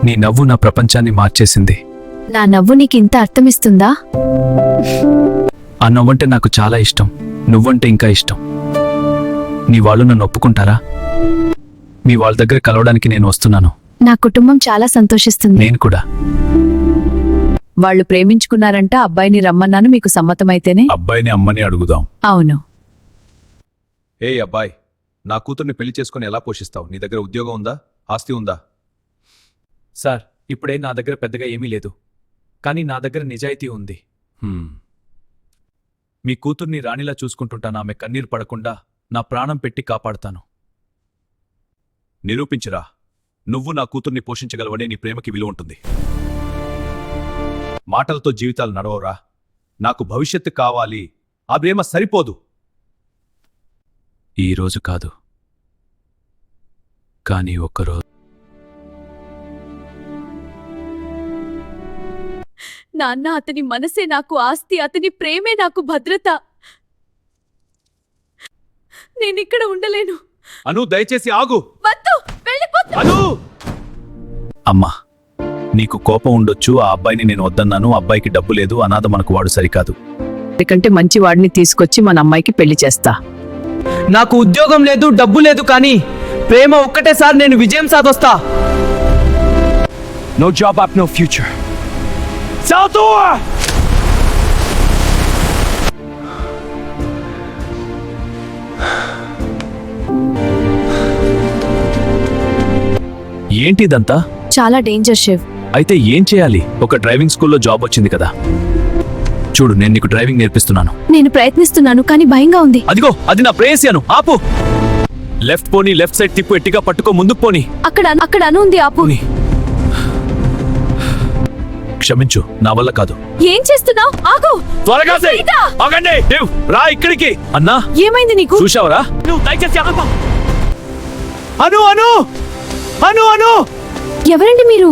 నీ నవ్వు నా ప్రపంచాన్ని మార్చేసింది. నా నవ్వు నీకింత అర్థమిస్తుందా? ఆ నవ్వంటే నాకు చాలా ఇష్టం. నువ్వంటే ఇంకా ఇష్టం. నీ వాళ్ళు నన్ను ఒప్పుకుంటారా? మీ వాళ్ళ దగ్గర కలవడానికి నేను వస్తున్నాను. నా కుటుంబం చాలా సంతోషిస్తుంది. నేను కూడా. వాళ్ళు ప్రేమించుకున్నారంట. అబ్బాయిని రమ్మన్నాను, మీకు సమ్మతమైతేనే. అబ్బాయిని అమ్మని అడుగుదాం. అవును. ఏ అబ్బాయి, నా కూతుర్ని పెళ్లి చేసుకుని ఎలా పోషిస్తావు? నీ దగ్గర ఉద్యోగం ఉందా? ఆస్తి ఉందా? సార్, ఇప్పుడే నా దగ్గర పెద్దగా ఏమీ లేదు, కానీ నా దగ్గర నిజాయితీ ఉంది. మీ కూతుర్ని రాణిలా చూసుకుంటుంటాను. ఆమె కన్నీరు పడకుండా నా ప్రాణం పెట్టి కాపాడుతాను. నిరూపించరా, నువ్వు నా కూతుర్ని పోషించగలవనే నీ ప్రేమకి విలువ ఉంటుంది. మాటలతో జీవితాలు నడవరా. నాకు భవిష్యత్తు కావాలి. ఆ ప్రేమ సరిపోదు. ఈరోజు కాదు, కానీ ఒక్కరోజు. నాన్న, అతని మనసే నాకు ఆస్తి, అతని ప్రేమే నాకు భద్రత. నేనిక్కడ ఉండలేను. అను, దయచేసి ఆగు. వద్దు, వెళ్ళిపోతా. అను! అమ్మా, నీకు కోపం ఉండొచ్చు. ఆ అబ్బాయిని నేను వద్దన్నాను. అబ్బాయికి డబ్బు లేదు, అనాథ, మనకు వాడు సరికాదు. ఎందుకంటే మంచి వాడిని తీసుకొచ్చి మన అమ్మాయికి పెళ్లి చేస్తా. నాకు ఉద్యోగం లేదు, డబ్బు లేదు, కానీ ప్రేమ ఒక్కటేసారి నేను విజయం సాధిస్తా. No job up, no future. ఏంటిదంతా? చాలా డేంజర్ శివ్. అయితే ఏం చేయాలి? ఒక డ్రైవింగ్ స్కూల్లో జాబ్ వచ్చింది కదా. చూడు, నేను నీకు డ్రైవింగ్ నేర్పిస్తున్నాను. నేను ప్రయత్నిస్తున్నాను, కానీ భయంగా ఉంది. అదిగో, అది నా ప్రేయస్యాను. ఆపు. లెఫ్ట్ పోని, లెఫ్ట్ సైడ్ తిప్పు, ఎట్టిగా పట్టుకో, ముందుకు పోని. అక్కడ అను ఉంది, ఆపు. పోనీ. క్షమించు, నా వల్ల కాదు. ఏం చేస్తున్నావు? ఆగు. త్వరగా చెయ్. సీత! ఆగండి. దేవ్, రా ఇక్కడికి. అన్నా, ఏమైంది నీకు? చూశావరా? నువ్వు దయచేసి ఆగు. అను అను అను అను ఎవరండి మీరు?